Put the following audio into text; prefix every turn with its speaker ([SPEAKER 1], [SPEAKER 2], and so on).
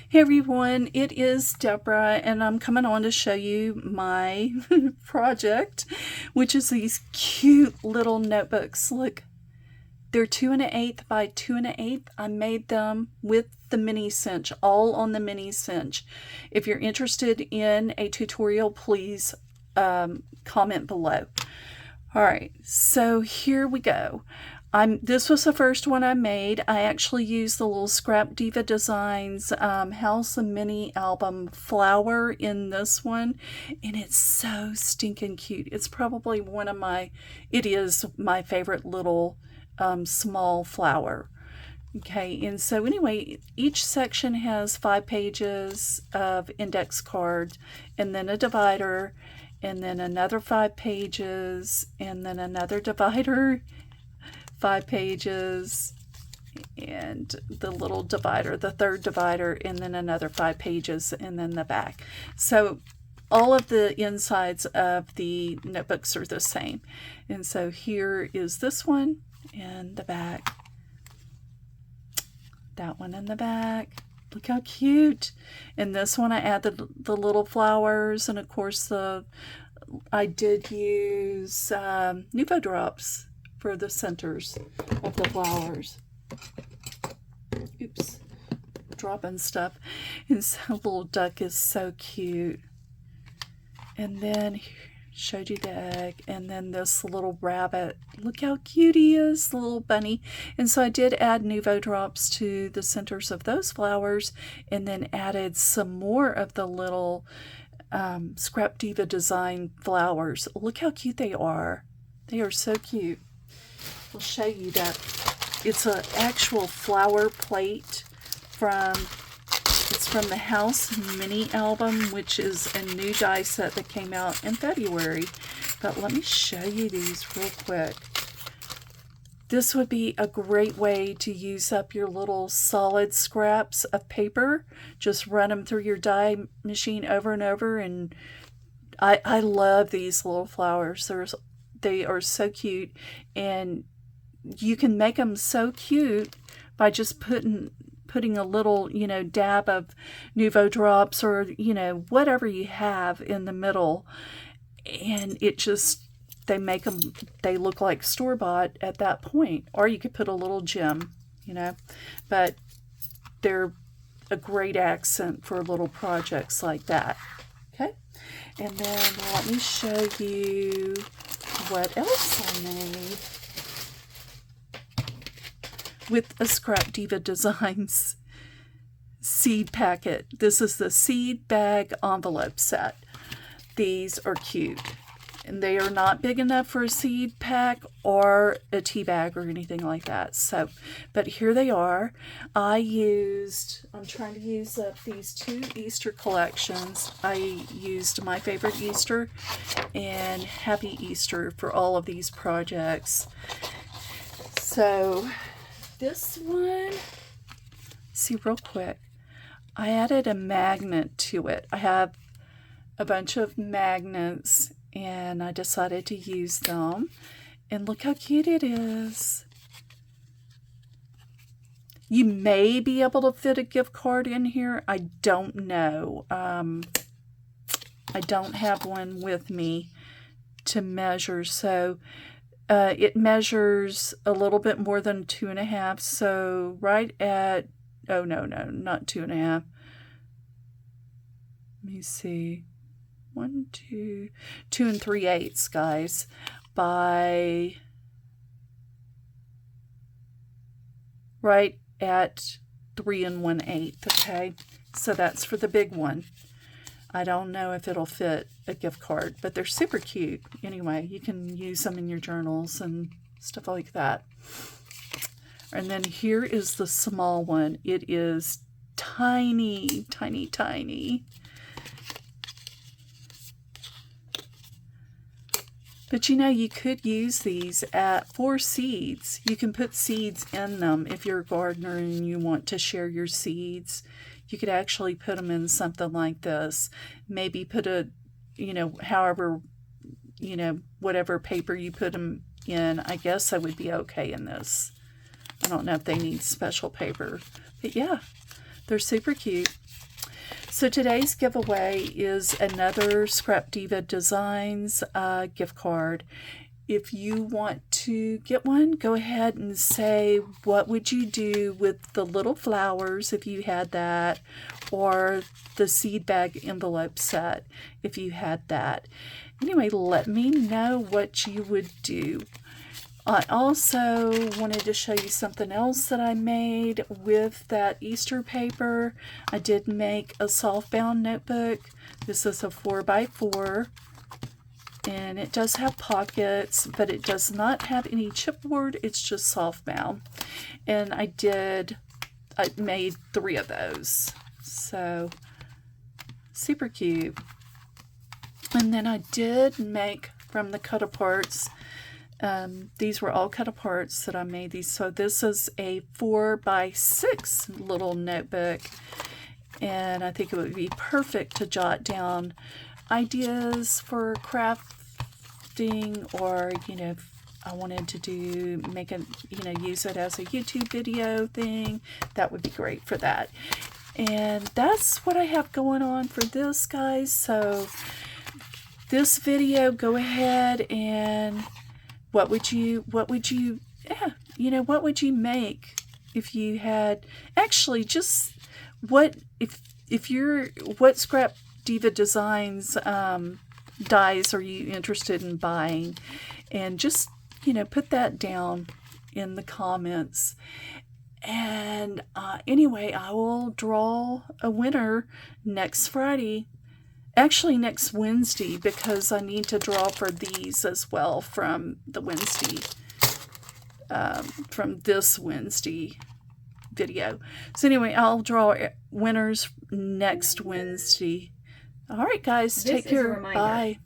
[SPEAKER 1] Hey everyone, it is Deborah and I'm coming on to show you my project, which is these cute little notebooks. Look, they're 2 1/8 by 2 1/8. I made them with the mini cinch, all on the mini cinch. If you're interested in a tutorial, please comment below. All right, so here we go. This was the first one I made. I actually used the little Scrap Diva Designs House and Mini Album flower in this one, and it's so stinking cute. It's probably it is my favorite little small flower. Okay, and so anyway, each section has 5 pages of index cards, and then a divider, and then another 5 pages, and then another divider, 5 pages, and the little divider, the third divider, and then another 5 pages, and then the back. So all of the insides of the notebooks are the same. And so here is this one and the back. That one in the back. Look how cute. And this one I added the little flowers, and of course I did use Nuvo drops for the centers of the flowers. Oops, dropping stuff. And so little duck is so cute. And then showed you the egg, and then this little rabbit. Look how cute he is, the little bunny. And so I did add Nuvo drops to the centers of those flowers, and then added some more of the little Scrap Diva Design flowers. Look how cute they are. They are so cute. I'll show you that. It's an actual flower plate it's from the House Mini Album, which is a new die set that came out in February. But let me show you these real quick. This would be a great way to use up your little solid scraps of paper. Just run them through your die machine over and over. And I love these little flowers. They are so cute. And you can make them so cute by just putting a little, dab of Nuvo drops, or, whatever you have in the middle. And they look like store-bought at that point. Or you could put a little gem, but they're a great accent for little projects like that. Okay. And then let me show you what else I made with a Scrap Diva Designs seed packet. This is the seed bag envelope set. These are cute, and they are not big enough for a seed pack or a tea bag or anything like that. So, but here they are. I'm trying to use up these 2 Easter collections. I used My Favorite Easter and Happy Easter for all of these projects. So this one, see real quick, I added a magnet to it. I have a bunch of magnets and I decided to use them. And look how cute it is. You may be able to fit a gift card in here. I don't know. I don't have one with me to measure, so it measures a little bit more than 2 1/2, so right at, oh no, not 2 1/2. Let me see, 2 3/8, guys, by right at 3 1/8. Okay, so that's for the big one. I don't know if it'll fit a gift card, but they're super cute. Anyway, you can use them in your journals and stuff like that. And then here is the small one. It is tiny, tiny, tiny. But you could use these for seeds. You can put seeds in them if you're a gardener and you want to share your seeds. You could actually put them in something like this. Maybe put whatever paper you put them in. I guess I would be okay in this. I don't know if they need special paper. But yeah, they're super cute. So today's giveaway is another Scrap Diva Designs gift card. If you want to get one, go ahead and say what would you do with the little flowers if you had that, or the seed bag envelope set if you had that. Anyway, let me know what you would do. I also wanted to show you something else that I made with that Easter paper. I did make a softbound notebook. This is a 4x4. And it does have pockets, but it does not have any chipboard. It's just softbound. And I made 3 of those. So, super cute. And then I did make from the cut-aparts. These were all cut-aparts that I made these. So this is a 4x6 little notebook. And I think it would be perfect to jot down ideas for crafting, or if I wanted to use it as a YouTube video thing, that would be great for that. And that's what I have going on for this, guys. So this video, go ahead and what would you make if you had, actually, just what Scrap Diva Designs dies are you interested in buying? And just, put that down in the comments. And anyway, I will draw a winner next Friday. Actually, next Wednesday, because I need to draw for these as well from the Wednesday, from this Wednesday video. So anyway, I'll draw winners next Wednesday. All right, guys, take care. Bye.